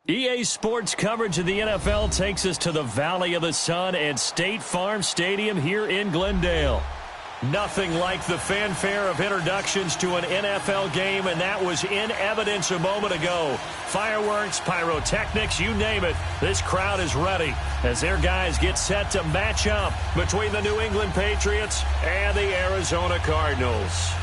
EA Sports coverage of the NFL takes us to the Valley of the Sun at State Farm Stadium here in Glendale. Nothing like the fanfare of introductions to an NFL game, and that was in evidence a moment ago. Fireworks, pyrotechnics, you name it. This crowd is ready as their guys get set to match up between the New England Patriots and the Arizona Cardinals.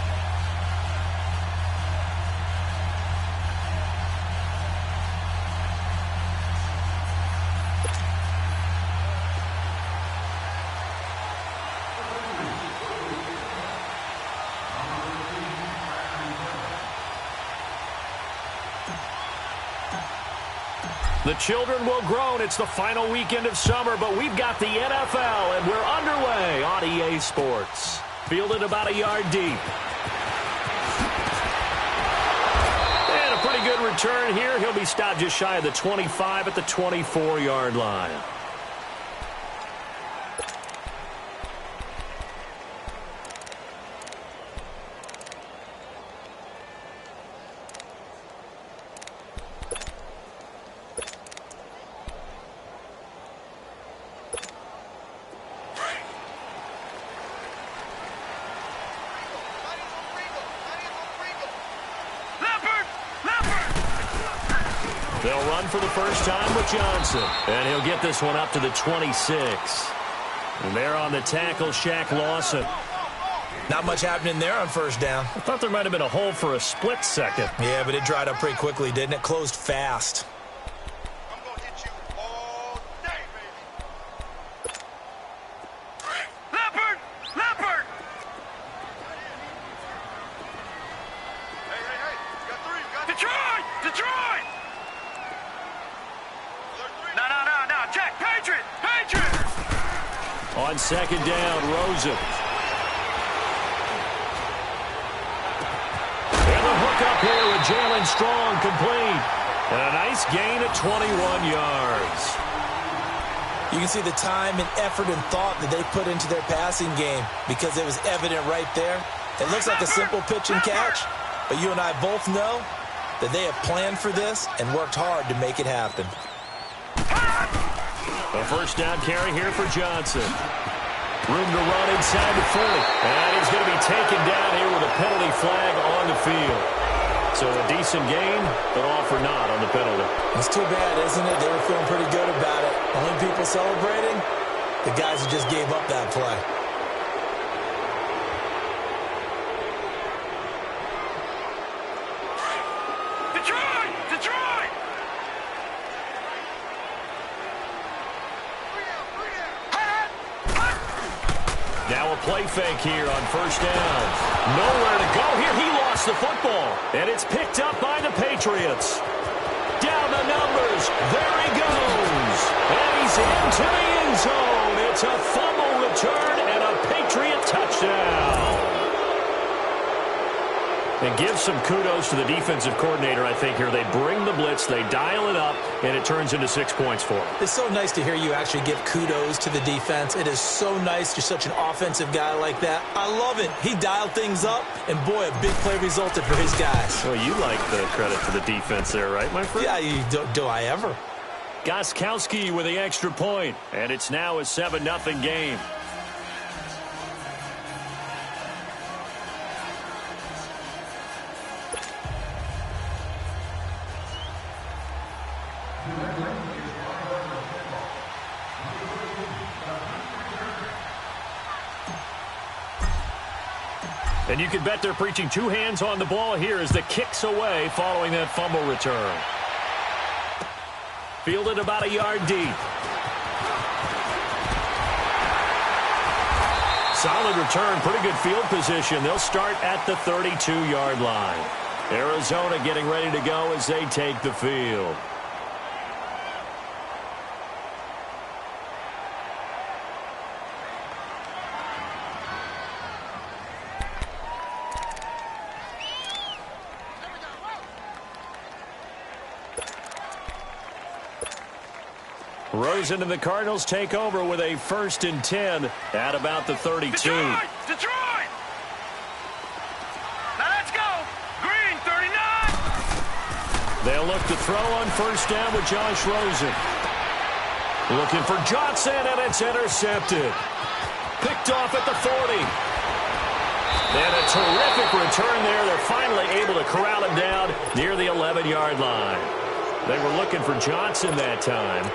The children will groan. It's the final weekend of summer, but we've got the NFL, and we're underway on EA Sports. Fielded about a yard deep. And a pretty good return here. He'll be stopped just shy of the 25 at the 24-yard line. They'll run for the first time with Johnson. And he'll get this one up to the 26. And they're on the tackle, Shaq Lawson. Not much happening there on first down. I thought there might have been a hole for a split second. Yeah, but it dried up pretty quickly, didn't it? Closed fast. I'm going to hit you all day, baby. Leopard! Leopard! Hey. You got three. You got Detroit! Detroit! No. Check. Patriot! On second down, Rosen. And the hook up here with Jalen Strong complete. And a nice gain at 21 yards. You can see the time and effort and thought that they put into their passing game because it was evident right there. It looks like a simple pitch and catch, but you and I both know that they have planned for this and worked hard to make it happen. A first down carry here for Johnson. Room to run inside the 40. And he's going to be taken down here with a penalty flag on the field. So a decent gain, but all for naught on the penalty. It's too bad, isn't it? They were feeling pretty good about it. Only people celebrating, the guys who just gave up that play. Detroit! Now a play fake here on first down. Nowhere to go here. He lost the football. And it's picked up by the Patriots. Down the numbers. There he goes. And he's into the end zone. It's a fumble return and a Patriot touchdown. And give some kudos to the defensive coordinator, I think, here. They bring the blitz, they dial it up, and it turns into 6 points for them. It's so nice to hear you actually give kudos to the defense. It is so nice. You're such an offensive guy like that. I love it. He dialed things up, and boy, a big play resulted for his guys. Well, you like the credit for the defense there, right, my friend? Yeah, do I ever? Gostkowski with the extra point, and it's now a 7-0 game. And you can bet they're preaching two hands on the ball here as the kick's away following that fumble return. Fielded about a yard deep. Solid return, pretty good field position. They'll start at the 32-yard line. Arizona getting ready to go as they take the field. Rosen and the Cardinals take over with a 1st and 10 at about the 32. Detroit! Now let's go! Green, 39! They'll They'll look to throw on first down with Josh Rosen. Looking for Johnson, and it's intercepted. Picked off at the 40. And a terrific return there. They're finally able to corral him down near the 11-yard line. They were looking for Johnson that time.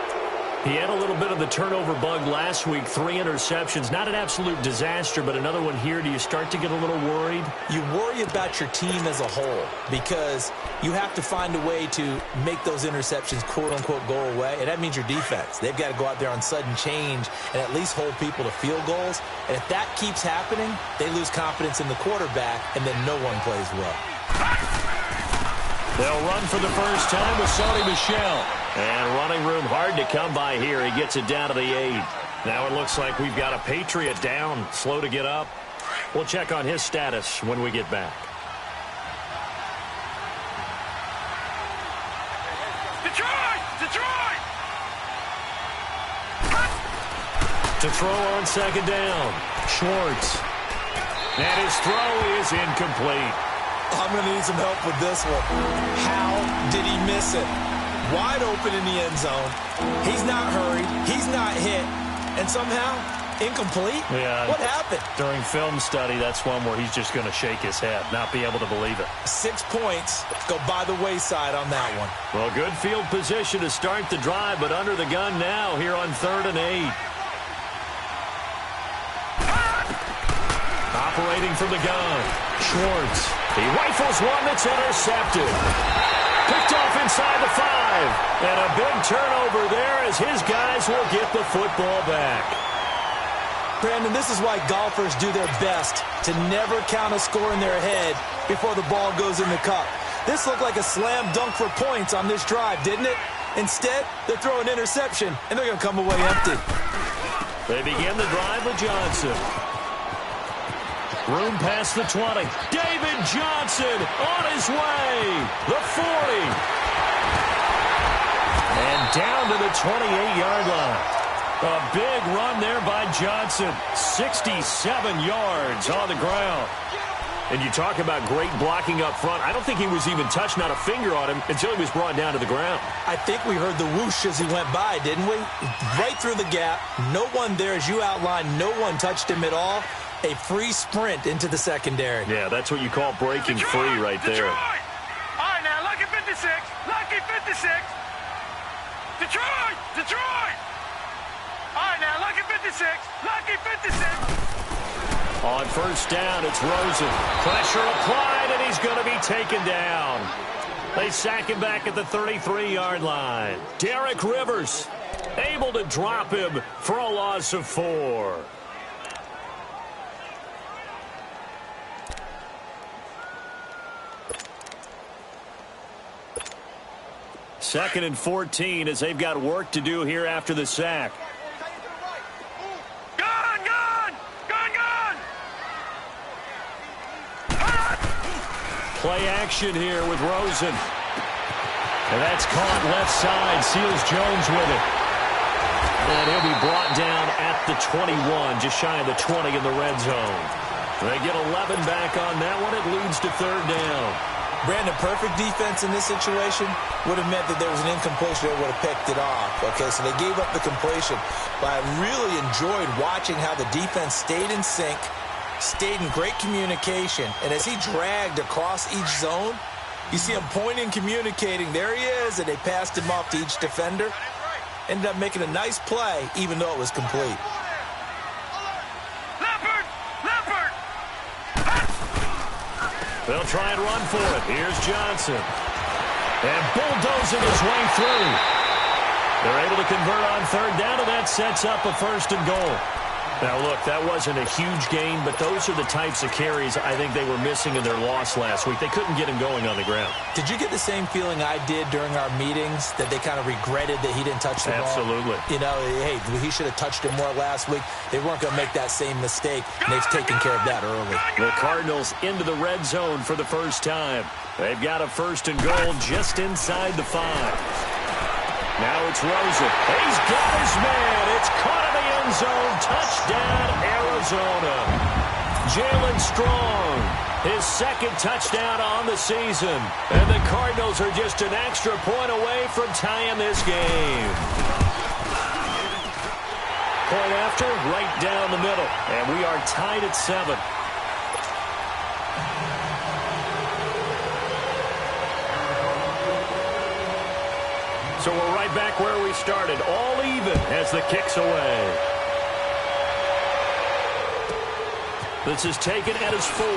He had a little bit of the turnover bug last week, 3 interceptions. Not an absolute disaster, but another one here. Do you start to get a little worried? You worry about your team as a whole because you have to find a way to make those interceptions, quote-unquote, go away. And that means your defense. They've got to go out there on sudden change and at least hold people to field goals. And if that keeps happening, they lose confidence in the quarterback, and then no one plays well. They'll run for the first time with Sony Michel. And running room hard to come by here. He gets it down to the 8. Now it looks like we've got a Patriot down, slow to get up. We'll check on his status when we get back. Detroit! Detroit! To throw on second down, Schwartz. And his throw is incomplete. I'm going to need some help with this one. How did he miss it? Wide open in the end zone. He's not hurried. He's not hit. And somehow, incomplete? Yeah. What happened? During film study, that's one where he's just going to shake his head, not be able to believe it. 6 points go by the wayside on that one. Well, good field position to start the drive, but under the gun now here on 3rd and 8. Operating from the gun, Schwartz. He rifles one that's intercepted. Picked off inside the 5. And a big turnover there as his guys will get the football back. Brandon, this is why golfers do their best to never count a score in their head before the ball goes in the cup. This looked like a slam dunk for points on this drive, didn't it? Instead, they throw an interception, and they're going to come away empty. They begin the drive with Johnson. Room past the 20. David Johnson on his way. The 40. And down to the 28-yard line. A big run there by Johnson. 67 yards on the ground. And you talk about great blocking up front. I don't think he was even touched, not a finger on him, until he was brought down to the ground. I think we heard the whoosh as he went by, didn't we? Right through the gap. No one there, as you outlined, no one touched him at all. A free sprint into the secondary. Yeah, that's what you call breaking free right there. Detroit! All right, now, lucky 56. Lucky 56. Detroit! Detroit! All right, now, lucky 56. Lucky 56. On first down, it's Rosen. Pressure applied, and he's going to be taken down. They sack him back at the 33-yard line. Derek Rivers able to drop him for a loss of 4. Second and 14 as they've got work to do here after the sack. Gun, gun! Gun, gun! Play action here with Rosen. And that's caught left side. Seals Jones with it. And he'll be brought down at the 21, just shy of the 20 in the red zone. They get 11 back on that one. It leads to 3rd down. Brandon, perfect defense in this situation would have meant that there was an incompletion. They would have picked it off. Okay, so they gave up the completion. But I really enjoyed watching how the defense stayed in sync, stayed in great communication. And as he dragged across each zone, you see him pointing, communicating. There he is, and they passed him off to each defender. Ended up making a nice play, even though it was complete. They'll try and run for it. Here's Johnson. And bulldozing his way through. They're able to convert on 3rd down, and that sets up a 1st and goal. Now, look, that wasn't a huge gain, but those are the types of carries I think they were missing in their loss last week. They couldn't get him going on the ground. Did you get the same feeling I did during our meetings, that they kind of regretted that he didn't touch the ball? Absolutely. You know, hey, he should have touched it more last week. They weren't going to make that same mistake, and they've taken care of that early. The Cardinals into the red zone for the first time. They've got a 1st and goal just inside the 5. Now it's Rosen. He's got his man. It's caught in the end zone. Touchdown, Arizona. Jalen Strong, his second touchdown on the season. And the Cardinals are just an extra point away from tying this game. Point after, right down the middle. And we are tied at 7. So we're right back where we started, all even as the kick's away. This is taken at his 4.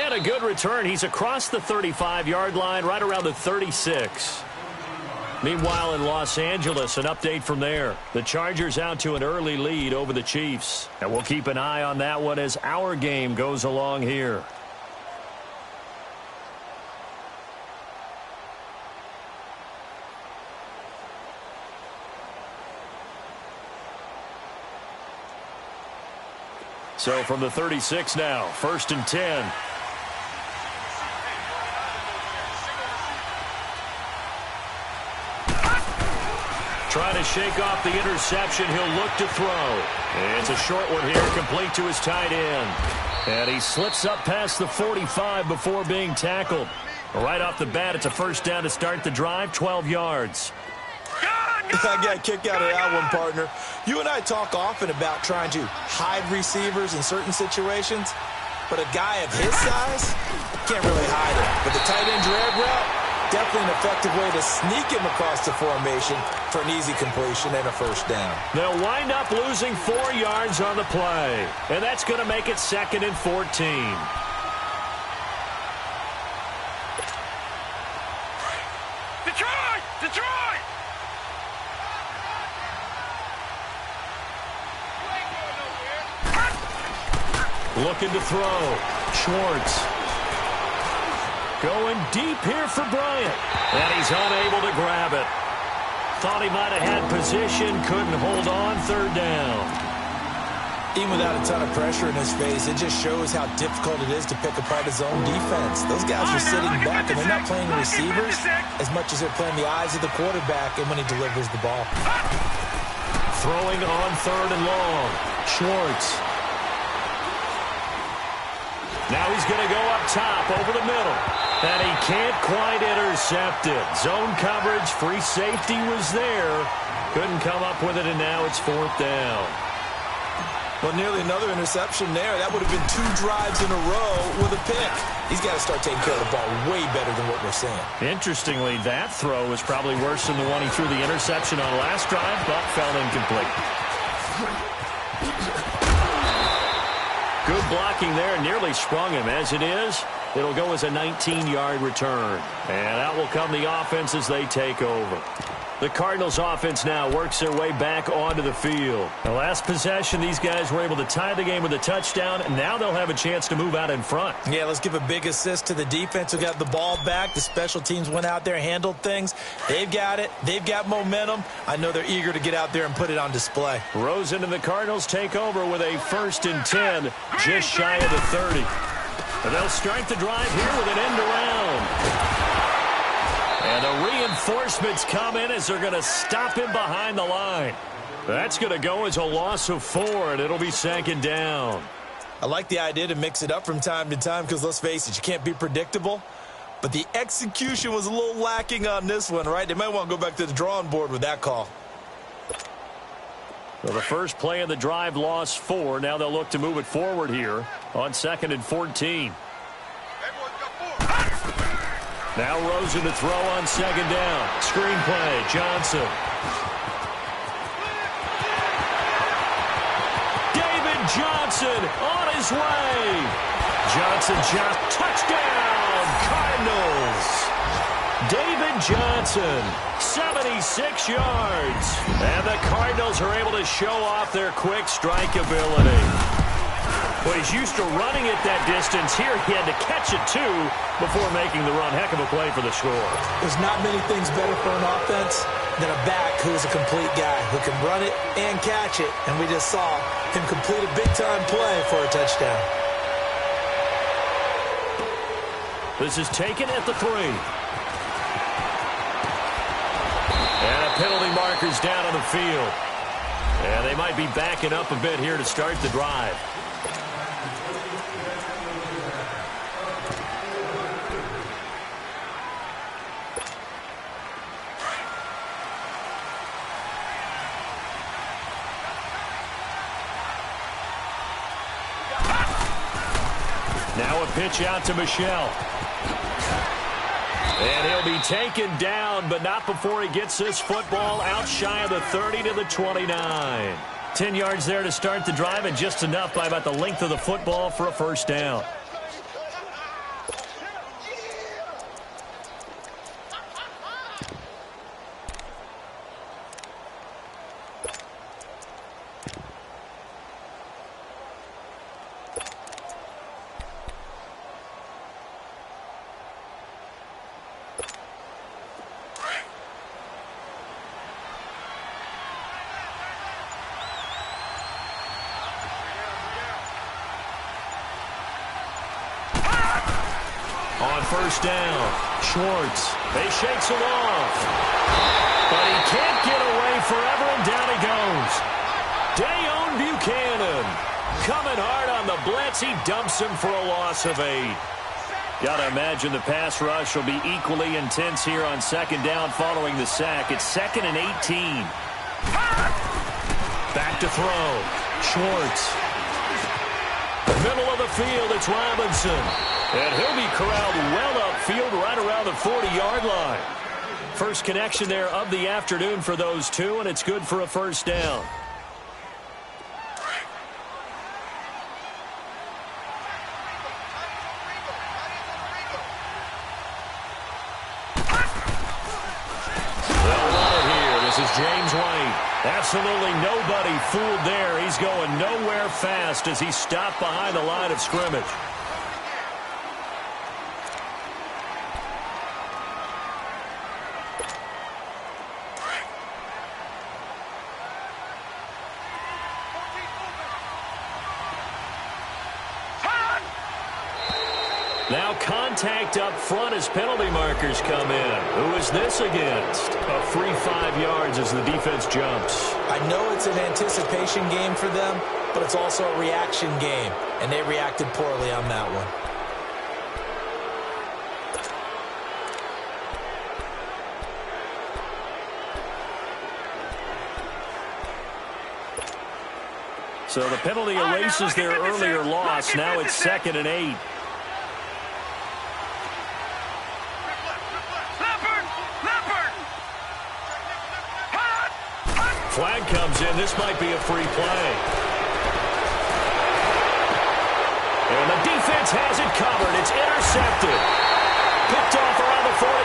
And a good return. He's across the 35-yard line, right around the 36. Meanwhile, in Los Angeles, an update from there. The Chargers out to an early lead over the Chiefs. And we'll keep an eye on that one as our game goes along here. So from the 36 now, 1st and 10. Trying to shake off the interception. He'll look to throw. It's a short one here, complete to his tight end. And he slips up past the 45 before being tackled. Right off the bat, it's a first down to start the drive, 12 yards. I got a kick out of that one, partner. You and I talk often about trying to hide receivers in certain situations, but a guy of his size can't really hide it. But the tight end drag route, definitely an effective way to sneak him across the formation for an easy completion and a first down. They'll wind up losing 4 yards on the play, and that's going to make it 2nd and 14. Detroit! Detroit! Looking to throw. Schwartz. Going deep here for Bryant. And he's unable to grab it. Thought he might have had position. Couldn't hold on. 3rd down. Even without a ton of pressure in his face, it just shows how difficult it is to pick apart his own defense. Those guys are sitting back, and they're not playing receivers as much as they're playing the eyes of the quarterback and when he delivers the ball. Throwing on 3rd and long. Schwartz. Now he's going to go up top over the middle. And he can't quite intercept it. Zone coverage, free safety was there. Couldn't come up with it, and now it's 4th down. Well, nearly another interception there. That would have been 2 drives in a row with a pick. He's got to start taking care of the ball way better than what we're seeing. Interestingly, that throw was probably worse than the one he threw the interception on last drive, but fell incomplete. Good blocking there, nearly sprung him. As it is, it'll go as a 19-yard return. And out will come the offense as they take over. The Cardinals offense now works their way back onto the field. The last possession, these guys were able to tie the game with a touchdown, and now they'll have a chance to move out in front. Yeah, let's give a big assist to the defense who got the ball back. The special teams went out there, handled things. They've got it. They've got momentum. I know they're eager to get out there and put it on display. Rosen and the Cardinals take over with a 1st and 10, just shy of the 30. And they'll start the drive here with an end around. And the reinforcements come in as they're going to stop him behind the line. That's going to go as a loss of 4, and it'll be 2nd down. I like the idea to mix it up from time to time because, let's face it, you can't be predictable. But the execution was a little lacking on this one, right? They might want to go back to the drawing board with that call. Well, the first play of the drive lost 4. Now they'll look to move it forward here on 2nd and 14. Now Rosen to throw on 2nd down. Screen play, Johnson. David Johnson on his way. Johnson just touchdown, Cardinals. David Johnson, 76 yards. And the Cardinals are able to show off their quick strike ability. Well, he's used to running it that distance. Here he had to catch it, too, before making the run. Heck of a play for the score. There's not many things better for an offense than a back who's a complete guy who can run it and catch it. And we just saw him complete a big-time play for a touchdown. This is taken at the 3. And a penalty marker's down on the field. And they might be backing up a bit here to start the drive. Now a pitch out to Michelle. And he'll be taken down, but not before he gets this football out shy of the 30 to the 29. 10 yards there to start the drive, and just enough by about the length of the football for a first down. On first down, Schwartz. They shakes him off. But he can't get away forever, and down he goes. Dayon Buchanan coming hard on the blitz. He dumps him for a loss of 8. Got to imagine the pass rush will be equally intense here on second down following the sack. It's 2nd and 18. Back to throw. Schwartz. Middle of the field, it's Robinson. And he'll be corralled well upfield right around the 40-yard line. First connection there of the afternoon for those two, and it's good for a first down. They'll run it here. This is James White. Absolutely nobody fooled there. He's going nowhere fast as he's stopped behind the line of scrimmage. Now contact up front as penalty markers come in. Who is this against? A free 5 yards as the defense jumps. I know it's an anticipation game for them, but it's also a reaction game, and they reacted poorly on that one. So the penalty erases their earlier loss. Now it's 2nd and 8. Flag comes in. This might be a free play. And the defense has it covered. It's intercepted. Picked off around the 41.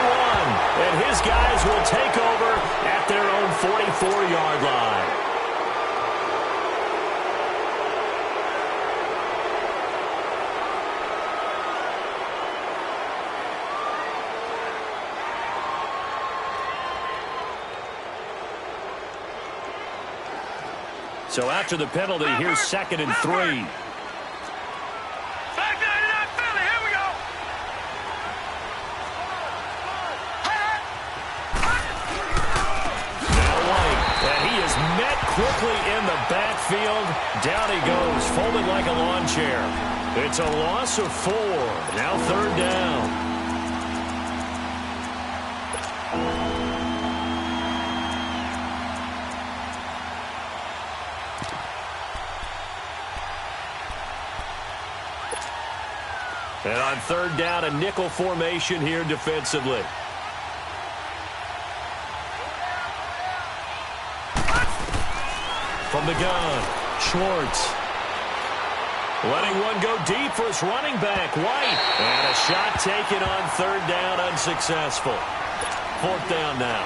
And his guys will take over at their own 44-yard line. So after the penalty, here's 2nd and 3. Back 99 Philly, here we go. Now White, and he is met quickly in the backfield. Down he goes, folded like a lawn chair. It's a loss of 4. Now 3rd down. And on 3rd down, a nickel formation here defensively. From the gun, Schwartz. Letting one go deep for his running back, White. And a shot taken on 3rd down, unsuccessful. 4th down now.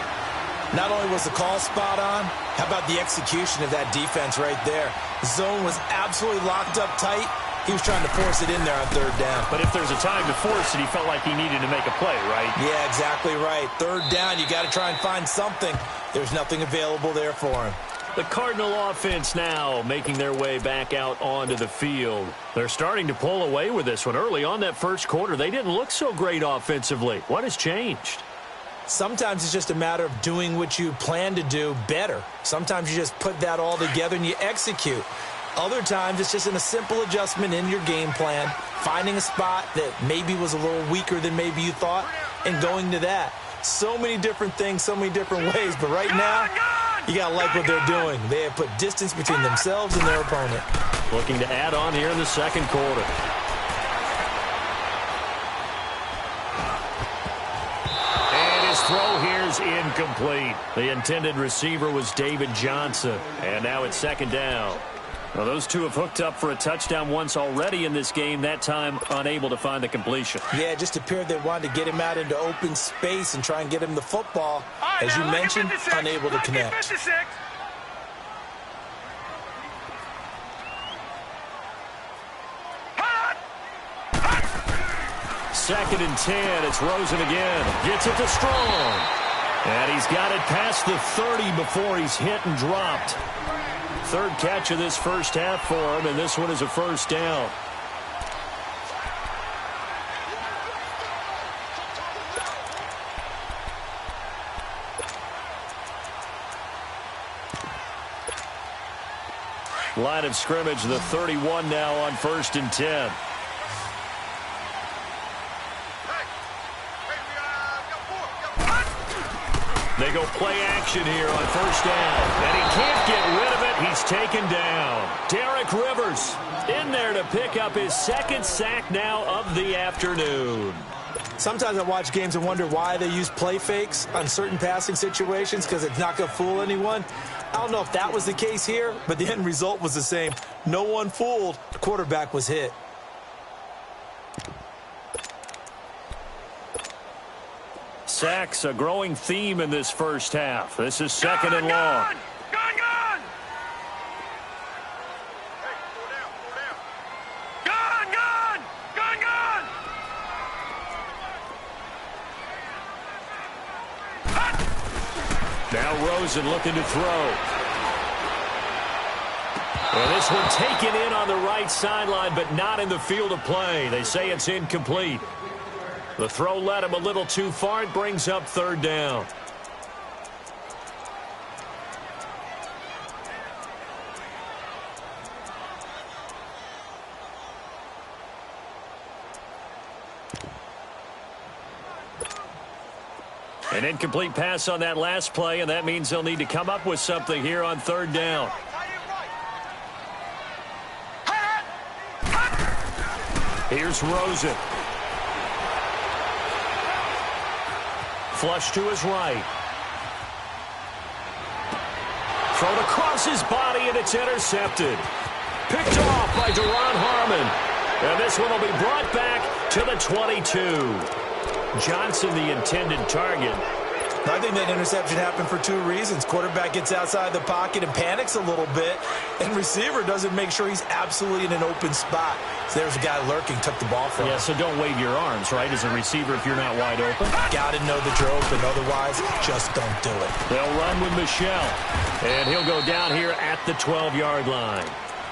Not only was the call spot on, how about the execution of that defense right there? The zone was absolutely locked up tight. He was trying to force it in there on 3rd down. But if there's a time to force it, he felt like he needed to make a play, right? Yeah, exactly right. 3rd down, you got to try and find something. There's nothing available there for him. The Cardinal offense now making their way back out onto the field. They're starting to pull away with this one. Early on that first quarter, they didn't look so great offensively. What has changed? Sometimes it's just a matter of doing what you plan to do better. Sometimes you just put that all together and you execute. Other times it's just in a simple adjustment in your game plan, finding a spot that maybe was a little weaker than maybe you thought, and going to that. So many different things, so many different ways, but right now, you got to like what they're doing. They have put distance between themselves and their opponent. Looking to add on here in the second quarter. And his throw here is incomplete. The intended receiver was David Johnson, and now it's second down. Well, those two have hooked up for a touchdown once already in this game, that time unable to find the completion. Yeah, it just appeared they wanted to get him out into open space and try and get him the football. As you mentioned, unable to connect. 56. Second and 10, it's Rosen again. Gets it to Strong. And he's got it past the 30 before he's hit and dropped. Third catch of this first half for him, and this one is a first down. Line of scrimmage, the 31 now on 1st and 10. They go play action here on first down. And he can't get rid of it. He's taken down. Derek Rivers in there to pick up his second sack now of the afternoon. Sometimes I watch games and wonder why they use play fakes on certain passing situations, because it's not going to fool anyone. I don't know if that was the case here, but the end result was the same. No one fooled. The quarterback was hit. Sacks, a growing theme in this first half. This is second and long. Gone! Now Rosen looking to throw. And this one taken in on the right sideline, but not in the field of play. They say it's incomplete. The throw led him a little too far. It brings up third down. An incomplete pass on that last play, and that means they'll need to come up with something here on third down. Here's Rosen. Flush to his right. Thrown across his body, and it's intercepted. Picked off by Duron Harmon. And this one will be brought back to the 22. Johnson, the intended target. I think that interception happened for two reasons. Quarterback gets outside the pocket and panics a little bit, and receiver doesn't make sure he's absolutely in an open spot. So there's a guy lurking, took the ball from him. Yeah, so don't wave your arms, right, as a receiver if you're not wide open. Got to know that you're open, otherwise just don't do it. They'll run with Michel, and he'll go down here at the 12-yard line.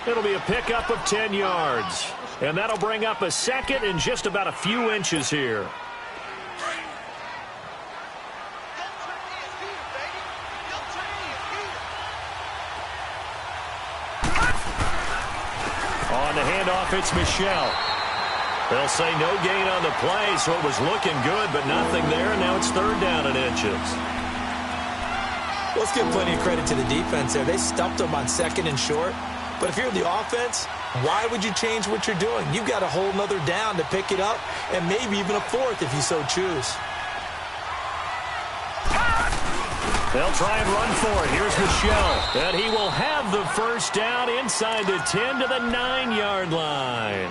It'll be a pickup of 10 yards, and that'll bring up a second and just about a few inches here. On the handoff, it's Michel. They'll say no gain on the play, so it was looking good, but nothing there, and now it's third down and inches. Let's give plenty of credit to the defense there. They stumped them on second and short. But if you're the offense, why would you change what you're doing? You've got a whole nother down to pick it up, and maybe even a fourth if you so choose. They'll try and run for it. Here's Michel. And he will have the first down inside the 10 to the 9-yard line.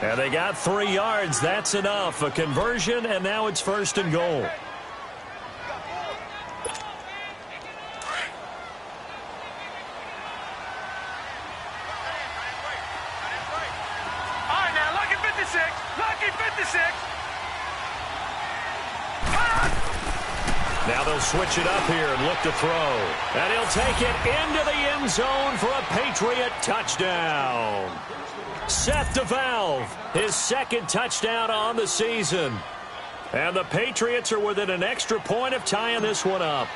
And they got 3 yards. That's enough. A conversion, and now it's first and goal. All right, now, lucky 56. Lucky 56. Now they'll switch it up here and look to throw. And he'll take it into the end zone for a Patriot touchdown. Seth DeValve, his second touchdown on the season. And the Patriots are within an extra point of tying this one up.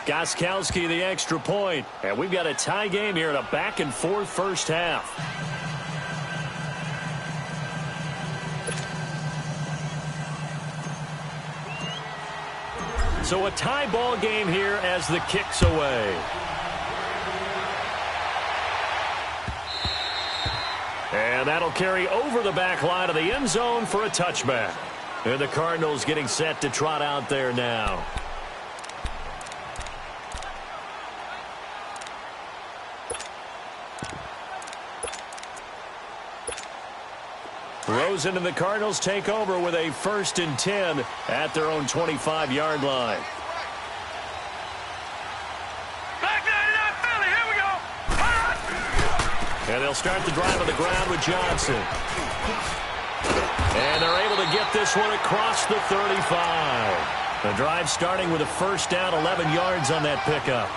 Gostkowski the extra point. And we've got a tie game here in a back-and-forth first half. So a tie ball game here as the kick's away. And that'll carry over the back line of the end zone for a touchback. And the Cardinals getting set to trot out there now. Rosen and the Cardinals take over with a 1st and 10 at their own 25-yard line. Back 99 Philly, here we go. And they'll start the drive on the ground with Johnson. And they're able to get this one across the 35. The drive starting with a 1st down, 11 yards on that pickup.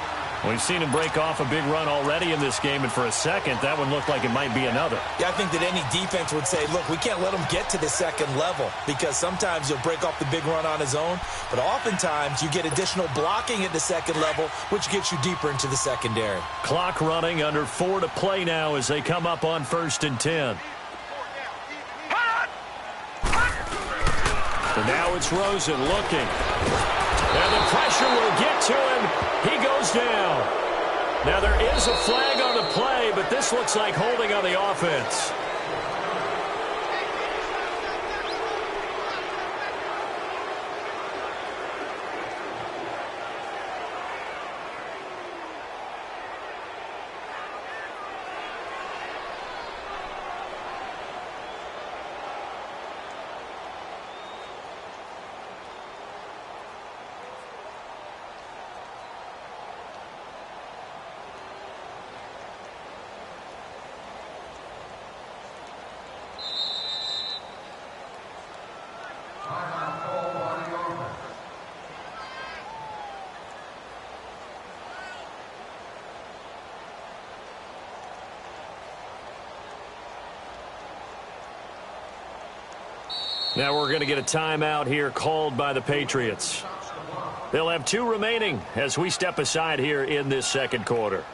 We've seen him break off a big run already in this game, and for a second, that one looked like it might be another. Yeah, I think that any defense would say, look, we can't let him get to the second level, because sometimes he'll break off the big run on his own, but oftentimes you get additional blocking at the second level, which gets you deeper into the secondary. Clock running, under 4 to play now as they come up on 1st and 10. So now it's Rosen looking. And the pressure will get to him. He goes down. Now there is a flag on the play, but this looks like holding on the offense. Now we're going to get a timeout here called by the Patriots. They'll have 2 remaining as we step aside here in this second quarter.